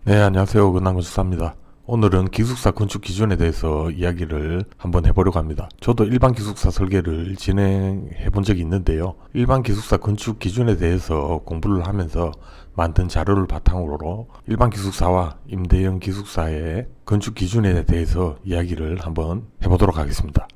네, 안녕하세요. 근황건축사입니다. 오늘은 기숙사 건축 기준에 대해서 이야기를 한번 해보려고 합니다. 저도 일반 기숙사 설계를 진행해 본 적이 있는데요. 일반 기숙사 건축 기준에 대해서 공부를 하면서 만든 자료를 바탕으로 일반 기숙사와 임대형 기숙사의 건축 기준에 대해서 이야기를 한번 해보도록 하겠습니다.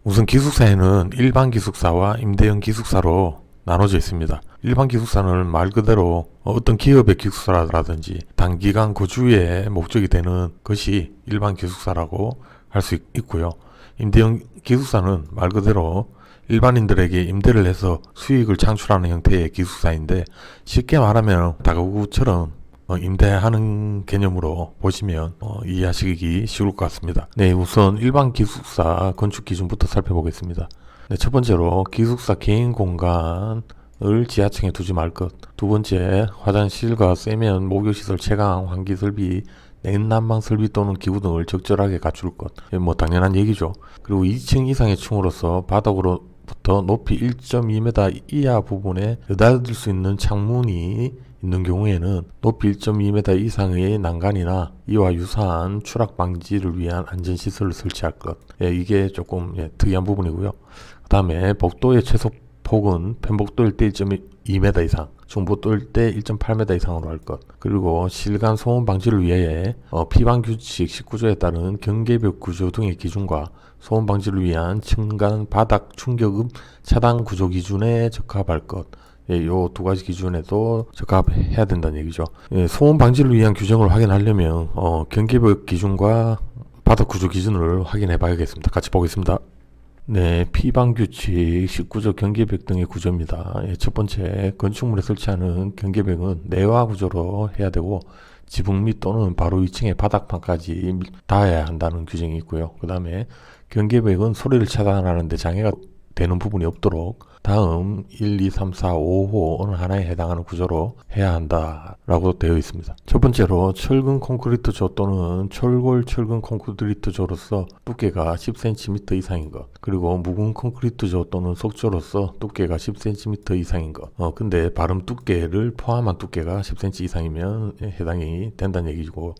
우선 기숙사에는 일반 기숙사와 임대형 기숙사로 나눠져 있습니다. 일반 기숙사는 말 그대로 어떤 기업의 기숙사라든지 단기간 거주의 목적이 되는 것이 일반 기숙사라고 할 수 있고요. 임대형 기숙사는 말 그대로 일반인들에게 임대를 해서 수익을 창출하는 형태의 기숙사인데, 쉽게 말하면 다가구처럼 임대하는 개념으로 보시면 이해하시기 쉬울 것 같습니다. 네, 우선 일반 기숙사 건축 기준부터 살펴보겠습니다. 네, 첫 번째로 기숙사 개인 공간을 지하층에 두지 말 것. 두 번째, 화장실과 세면, 목욕시설, 채광, 환기 설비, 냉난방 설비 또는 기구 등을 적절하게 갖출 것. 뭐 당연한 얘기죠. 그리고 2층 이상의 층으로서 바닥으로부터 높이 1.2m 이하 부분에 여닫을 수 있는 창문이 있는 경우에는 높이 1.2m 이상의 난간이나 이와 유사한 추락 방지를 위한 안전시설을 설치할 것. 이게 조금 특이한 부분이고요. 그 다음에 복도의 최소 폭은 편복도일 때 1.2m 이상, 중복도일 때 1.8m 이상으로 할 것. 그리고 실간 소음 방지를 위해 피방 규칙 19조에 따른 경계벽 구조 등의 기준과 소음 방지를 위한 층간 바닥 충격음 차단 구조 기준에 적합할 것. 요 두 가지 기준에도 적합해야 된다는 얘기죠. 소음 방지를 위한 규정을 확인하려면 경계벽 기준과 바닥 구조 기준을 확인해 봐야겠습니다. 같이 보겠습니다. 네, 피방 규칙 19조 경계벽 등의 구조입니다. 첫 번째, 건축물에 설치하는 경계벽은 내화 구조로 해야 되고 지붕 밑 또는 바로 위층의 바닥판까지 닿아야 한다는 규정이 있고요. 그 다음에 경계벽은 소리를 차단하는 데 장애가 되는 부분이 없도록 다음 1, 2, 3, 4, 5호 어느 하나에 해당하는 구조로 해야 한다라고 되어 있습니다. 첫 번째로 철근 콘크리트조 또는 철골 철근 콘크리트조로서 두께가 10cm 이상인 것, 그리고 묵은 콘크리트조 또는 석조로서 두께가 10cm 이상인 것. 근데 발음 두께를 포함한 두께가 10cm 이상이면 해당이 된다는 얘기고,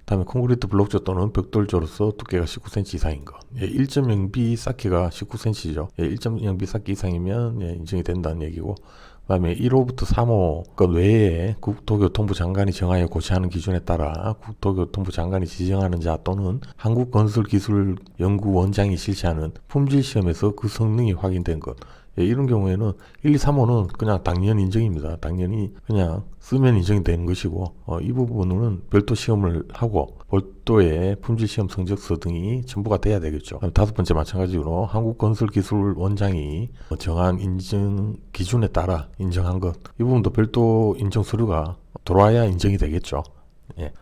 다음에 콘크리트 블록조 또는 벽돌조로서 두께가 19cm 이상인 것. 1.0B 쌓기가 19cm죠. 1.0B 쌓기 이상이면 인정이 된다는 얘기고, 그 다음에 1호부터 3호 것 외에 국토교통부 장관이 정하여 고시하는 기준에 따라 국토교통부 장관이 지정하는 자 또는 한국건설기술연구원장이 실시하는 품질시험에서 그 성능이 확인된 것. 이런 경우에는 1, 2, 3호는 그냥 당연 인정입니다. 당연히 그냥 쓰면 인정이 되는 것이고, 이 부분은 별도 시험을 하고 별도의 품질시험 성적서 등이 첨부가 돼야 되겠죠. 다섯 번째, 마찬가지로 한국건설기술원장이 정한 인증 기준에 따라 인정한 것, 이 부분도 별도 인정 서류가 들어와야 인정이 되겠죠. 예.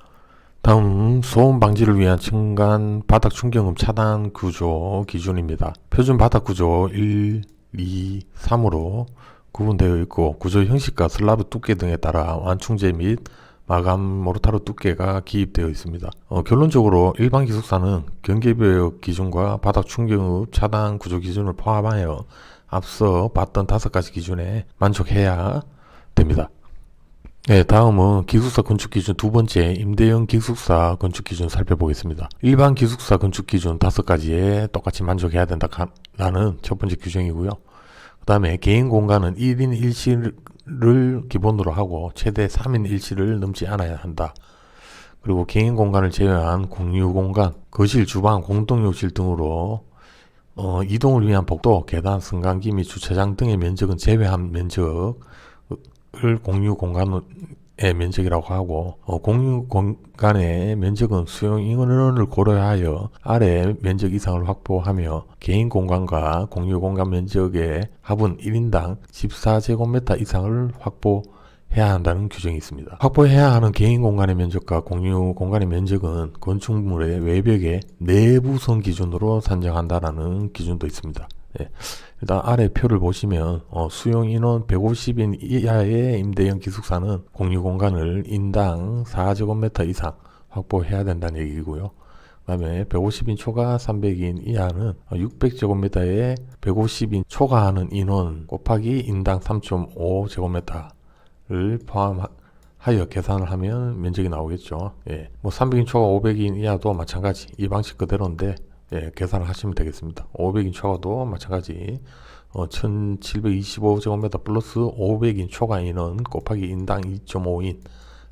다음, 소음 방지를 위한 층간 바닥 충격음 차단 구조 기준입니다. 표준 바닥 구조 1, 2, 3으로 구분되어 있고, 구조 형식과 슬라브 두께 등에 따라 완충제 및 마감 모르타르 두께가 기입되어 있습니다. 결론적으로 일반 기숙사는 경계벽 기준과 바닥 충격음 차단 구조 기준을 포함하여 앞서 봤던 5가지 기준에 만족해야 됩니다. 네, 다음은 기숙사 건축 기준 두 번째, 임대형 기숙사 건축 기준 살펴보겠습니다. 일반 기숙사 건축 기준 5가지에 똑같이 만족해야 된다라는 첫 번째 규정이고요. 그 다음에 개인 공간은 1인 1실을 기본으로 하고 최대 3인 1실을 넘지 않아야 한다. 그리고 개인 공간을 제외한 공유 공간, 거실, 주방, 공동욕실 등으로 이동을 위한 복도, 계단, 승강기 및 주차장 등의 면적은 제외한 면적을 공유 공간의 면적이라고 하고, 공유 공간의 면적은 수용 인원을 고려하여 아래 면적 이상을 확보하며 개인 공간과 공유 공간 면적의 합은 1인당 14제곱미터 이상을 확보해야 한다는 규정이 있습니다. 확보해야 하는 개인 공간의 면적과 공유 공간의 면적은 건축물의 외벽의 내부선 기준으로 산정한다라는 기준도 있습니다. 일단 아래 표를 보시면 수용 인원 150인 이하의 임대형 기숙사는 공유 공간을 인당 4제곱미터 이상 확보해야 된다는 얘기고요. 그 다음에 150인 초과 300인 이하는 600제곱미터에 150인 초과하는 인원 곱하기 인당 3.5제곱미터 포함하여 계산을 하면 면적이 나오겠죠. 예, 뭐 300인 초과 500인 이하도 마찬가지 이 방식 그대로인데 예, 계산을 하시면 되겠습니다. 500인 초과도 마찬가지 1725제곱미터 플러스 500인 초과인은 곱하기 인당 2.5인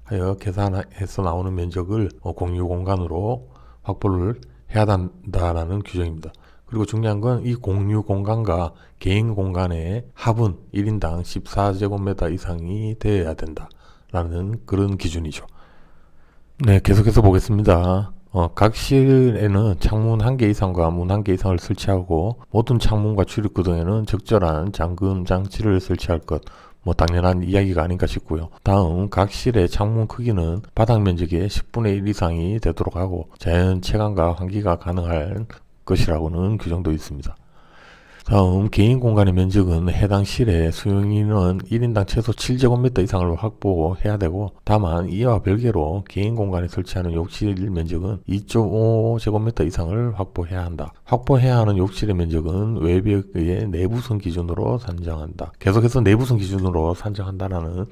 하여 계산해서 나오는 면적을 공유 공간으로 확보를 해야 한다라는 규정입니다. 그리고 중요한 건 이 공유 공간과 개인 공간의 합은 1인당 14제곱미터 이상이 되어야 된다라는 그런 기준이죠. 네, 계속해서 보겠습니다. 각 실에는 창문 1개 이상과 문 1개 이상을 설치하고 모든 창문과 출입구 등에는 적절한 잠금 장치를 설치할 것. 뭐 당연한 이야기가 아닌가 싶고요. 다음 각 실의 창문 크기는 바닥 면적의 10분의 1 이상이 되도록 하고 자연 채광과 환기가 가능할 것이라고는 규정도 있습니다. 다음 개인 공간의 면적은 해당 실의 수용인은 1인당 최소 7제곱미터 이상을 확보해야 되고 다만 이와 별개로 개인 공간에 설치하는 욕실 면적은 2.5제곱미터 이상을 확보해야 한다. 확보해야 하는 욕실의 면적은 외벽의 내부선 기준으로 산정한다. 계속해서 내부선 기준으로 산정한다라는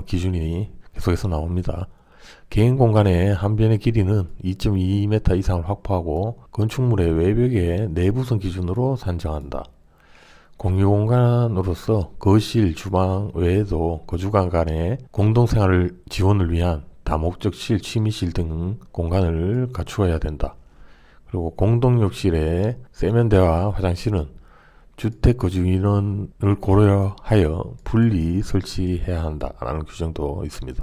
기준이 계속해서 나옵니다. 개인 공간의 한 변의 길이는 2.2m 이상을 확보하고 건축물의 외벽의 내부선 기준으로 산정한다. 공유 공간으로서 거실, 주방 외에도 거주가 간의 공동생활 지원을 위한 다목적실, 취미실 등 공간을 갖추어야 된다. 그리고 공동욕실의 세면대와 화장실은 주택 거주 인원을 고려하여 분리 설치해야 한다라는 규정도 있습니다.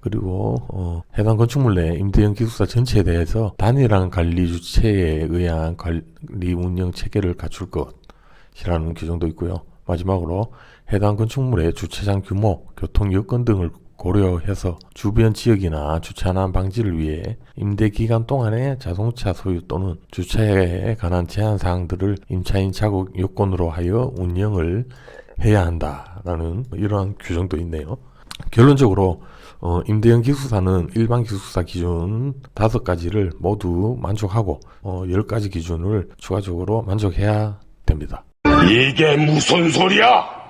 그리고 해당 건축물 내 임대형 기숙사 전체에 대해서 단일한 관리 주체에 의한 관리 운영 체계를 갖출 것이라는 규정도 있고요. 마지막으로 해당 건축물의 주차장 규모, 교통 여건 등을 고려해서 주변 지역이나 주차난 방지를 위해 임대 기간 동안의 자동차 소유 또는 주차에 관한 제한 사항들을 임차인 자격 요건으로 하여 운영을 해야 한다라는 이러한 규정도 있네요. 결론적으로 임대형 기숙사는 일반 기숙사 기준 5가지를 모두 만족하고 10가지 기준을 추가적으로 만족해야 됩니다. 이게 무슨 소리야?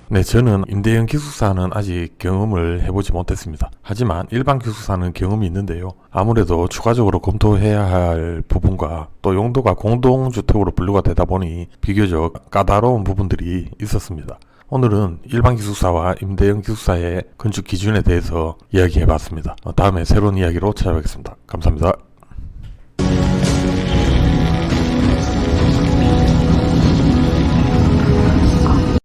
네, 저는 임대형 기숙사는 아직 경험을 해보지 못했습니다. 하지만 일반 기숙사는 경험이 있는데요. 아무래도 추가적으로 검토해야 할 부분과 또 용도가 공동주택으로 분류가 되다 보니 비교적 까다로운 부분들이 있었습니다. 오늘은 일반 기숙사와 임대형 기숙사의 건축 기준에 대해서 이야기해봤습니다. 다음에 새로운 이야기로 찾아뵙겠습니다. 감사합니다.